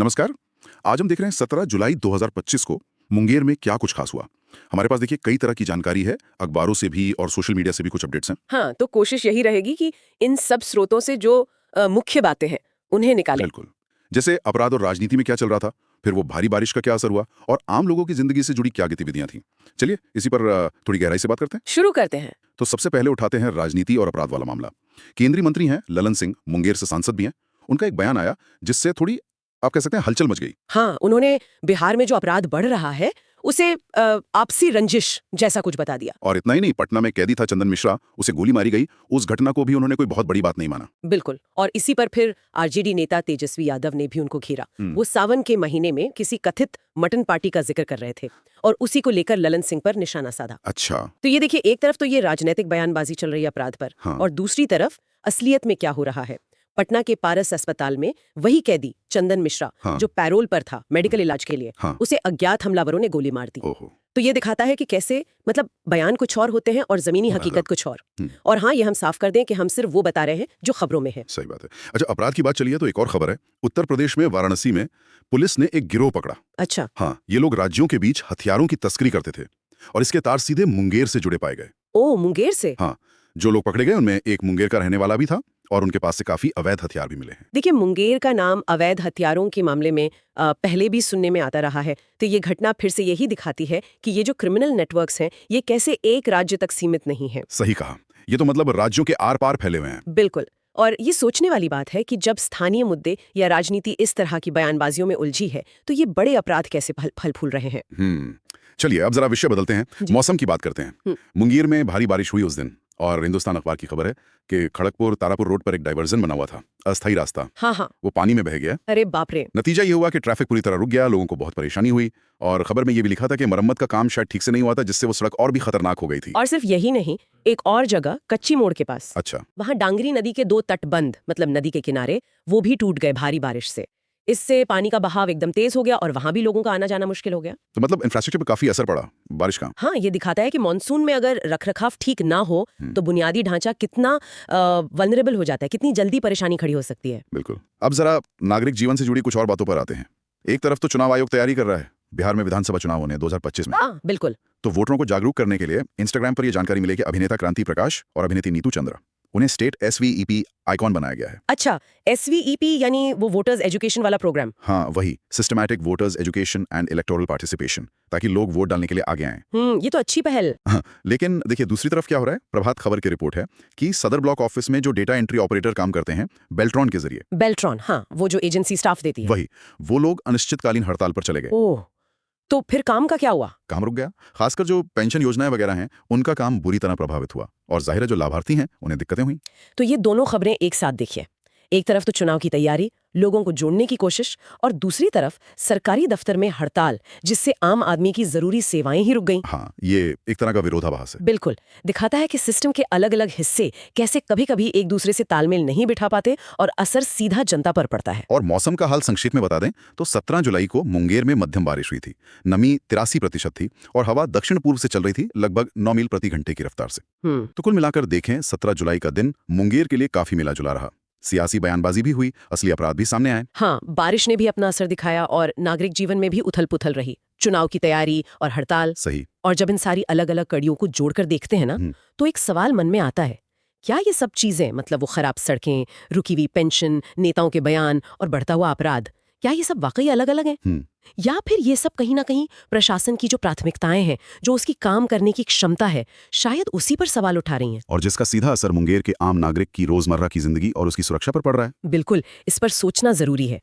नमस्कार। आज हम देख रहे हैं 17 जुलाई 2025 को मुंगेर में क्या कुछ खास हुआ। हमारे पास देखिए कई तरह की जानकारी है, अखबारों से भी और सोशल मीडिया से भी कुछ अपडेट्स हैं। हाँ, तो कोशिश यही रहेगी कि इन सब स्रोतों से जो मुख्य बातें हैं उन्हें निकालें। बिल्कुल। जैसे अपराध और राजनीति में क्या चल रहा था, फिर वो भारी बारिश का क्या असर हुआ और आम लोगों की जिंदगी से जुड़ी क्या गतिविधियां थी। चलिए इसी पर थोड़ी गहराई से बात करते हैं। शुरू करते हैं। तो सबसे पहले उठाते हैं राजनीति और अपराध वाला मामला। केंद्रीय मंत्री हैं ललन सिंह, मुंगेर से सांसद भी हैं। उनका एक बयान आया जिससे थोड़ी आप कह सकते हैं हलचल मच गई। हाँ, उन्होंने बिहार में जो अपराध बढ़ रहा है उसे आपसी रंजिश जैसा कुछ बता दिया। और इतना ही नहीं, पटना में कैदी था चंदन मिश्रा, उसे गोली मारी गई। उस घटना को भी उन्होंने कोई बहुत बड़ी बात नहीं माना। बिल्कुल। और इसी पर फिर आरजेडी नेता तेजस्वी यादव ने भी उनको घेरा। वो सावन के महीने में किसी कथित मटन पार्टी का जिक्र कर रहे थे और उसी को लेकर ललन सिंह पर निशाना साधा। अच्छा। तो ये देखिए, एक तरफ तो ये राजनीतिक बयानबाजी चल रही है अपराध पर, हाँ। और दूसरी तरफ असलियत में क्या हो रहा है। पटना के पारस अस्पताल में वही कैदी चंदन मिश्रा, हाँ। जो पैरोल पर था मेडिकल इलाज के लिए, हाँ। उसे अज्ञात हमलावरों ने गोली मार दी। ओहो। तो ये दिखाता है कि कैसे मतलब बयान कुछ और होते हैं और जमीनी हकीकत कुछ और। और हाँ, ये हम साफ कर दें कि हम सिर्फ वो बता रहे हैं जो खबरों में है। सही बात है। अच्छा, अपराध की बात चली है तो एक और खबर है। उत्तर प्रदेश में वाराणसी में पुलिस ने एक गिरोह पकड़ा। अच्छा। हाँ, ये लोग राज्यों के बीच हथियारों की तस्करी करते थे और इसके तार सीधे मुंगेर से जुड़े पाए गए। ओ, मुंगेर से? हाँ, जो लोग पकड़े गए उनमें एक मुंगेर का रहने वाला भी था और उनके पास से काफी अवैध हथियार भी मिले हैं। देखिए, मुंगेर का नाम अवैध हथियारों के मामले में पहले भी सुनने में आता रहा है। तो ये घटना फिर से यही दिखाती है कि ये जो क्रिमिनल नेटवर्क्स हैं ये कैसे एक राज्य तक सीमित नहीं है। सही कहा। ये तो मतलब राज्यों के आर पार फैले हुए हैं। बिल्कुल। और ये सोचने वाली बात है कि जब स्थानीय मुद्दे या राजनीति इस तरह की बयानबाजियों में उलझी है तो ये बड़े अपराध कैसे फल फूल रहे हैं। चलिए अब जरा विषय बदलते हैं, मौसम की बात करते हैं। मुंगेर में भारी बारिश हुई उस दिन और हिंदुस्तान अखबार की खबर है कि खड़गपुर तारापुर रोड पर एक डाइवर्जन बना हुआ था, अस्थायी रास्ता। हाँ, वो पानी में बह गया। अरे बाप रे। नतीजा ये हुआ कि ट्रैफिक पूरी तरह रुक गया, लोगों को बहुत परेशानी हुई और खबर में ये भी लिखा था कि मरम्मत का काम शायद ठीक से नहीं हुआ था, जिससे वो सड़क और भी खतरनाक हो गई थी। और सिर्फ यही नहीं, एक और जगह कच्ची मोड़ के पास, अच्छा, वहां डांगरी नदी के 2 तटबंध मतलब नदी के किनारे वो भी टूट गए भारी बारिश से। इससे पानी का बहाव एकदम तेज हो गया और वहां भी लोगों का आना जाना मुश्किल हो गया। तो मतलब इंफ्रास्ट्रक्चर पर काफी असर पड़ा बारिश का। हाँ, ये दिखाता है कि मॉनसून में अगर रखरखाव ठीक ना हो तो बुनियादी ढांचा कितना वल्नरेबल हो जाता है, कितनी जल्दी परेशानी खड़ी हो सकती है। बिल्कुल। अब जरा नागरिक जीवन से जुड़ी कुछ और बातों पर आते हैं। एक तरफ तो चुनाव आयोग तैयारी कर रहा है, बिहार में विधानसभा चुनाव होने 2025 में। बिल्कुल। तो वोटरों को जागरूक करने के लिए इंस्टाग्राम पर यह जानकारी मिली कि अभिनेता क्रांति प्रकाश और अभिनेत्री नीतू चंद्रा, उन्हें स्टेट SVEP आइकॉन बनाया गया है। अच्छा, SVEP यानी वो वोटर्स एजुकेशन वाला प्रोग्राम। हाँ, वही systematic voters education and electoral participation, ताकि लोग वोट डालने के लिए आगे आएं। ये तो अच्छी पहल। हाँ, लेकिन देखिए दूसरी तरफ क्या हो रहा है। प्रभात खबर की रिपोर्ट है कि सदर ब्लॉक ऑफिस में जो डेटा एंट्री ऑपरेटर काम करते हैं बेल्ट्रॉन के जरिए, बेल्ट्रॉन, हाँ, वो जो एजेंसी स्टाफ देती है, वही वो लोग अनिश्चितकालीन हड़ताल पर चले गए। ओह, तो फिर काम का क्या हुआ? काम रुक गया। खासकर जो पेंशन योजनाएं वगैरह हैं उनका काम बुरी तरह प्रभावित हुआ और जाहिर है जो लाभार्थी हैं उन्हें दिक्कतें हुई। तो ये दोनों खबरें एक साथ देखिए। एक तरफ तो चुनाव की तैयारी, लोगों को जोड़ने की कोशिश, और दूसरी तरफ सरकारी दफ्तर में हड़ताल जिससे आम आदमी की जरूरी सेवाएं ही रुक गईं। हाँ, ये एक तरह का विरोधाभास है। बिल्कुल। दिखाता है कि सिस्टम के अलग अलग हिस्से कैसे कभी कभी एक दूसरे से तालमेल नहीं बिठा पाते और असर सीधा जनता पर पड़ता है। और मौसम का हाल संक्षेप में बता दें तो 17 जुलाई को मुंगेर में मध्यम बारिश हुई थी। नमी 83% थी और हवा दक्षिण पूर्व से चल रही थी, लगभग 9 मील प्रति घंटे की रफ्तार से। तो कुल मिलाकर देखें 17 जुलाई का दिन मुंगेर के लिए काफी मिला जुला रहा। सियासी बयानबाजी भी हुई, असली अपराध भी सामने आए। हाँ, बारिश ने भी अपना असर दिखाया और नागरिक जीवन में भी उथल पुथल रही। चुनाव की तैयारी और हड़ताल। सही। और जब इन सारी अलग अलग कड़ियों को जोड़कर देखते हैं ना, तो एक सवाल मन में आता है, क्या ये सब चीजें मतलब वो खराब सड़कें, रुकी हुई पेंशन, नेताओं के बयान और बढ़ता हुआ अपराध, क्या ये सब वाकई अलग अलग हैं? या फिर ये सब कहीं ना कहीं प्रशासन की जो प्राथमिकताएं हैं, जो उसकी काम करने की क्षमता है, शायद उसी पर सवाल उठा रही हैं? और जिसका सीधा असर मुंगेर के आम नागरिक की रोजमर्रा की जिंदगी और उसकी सुरक्षा पर पड़ रहा है। बिल्कुल, इस पर सोचना जरूरी है।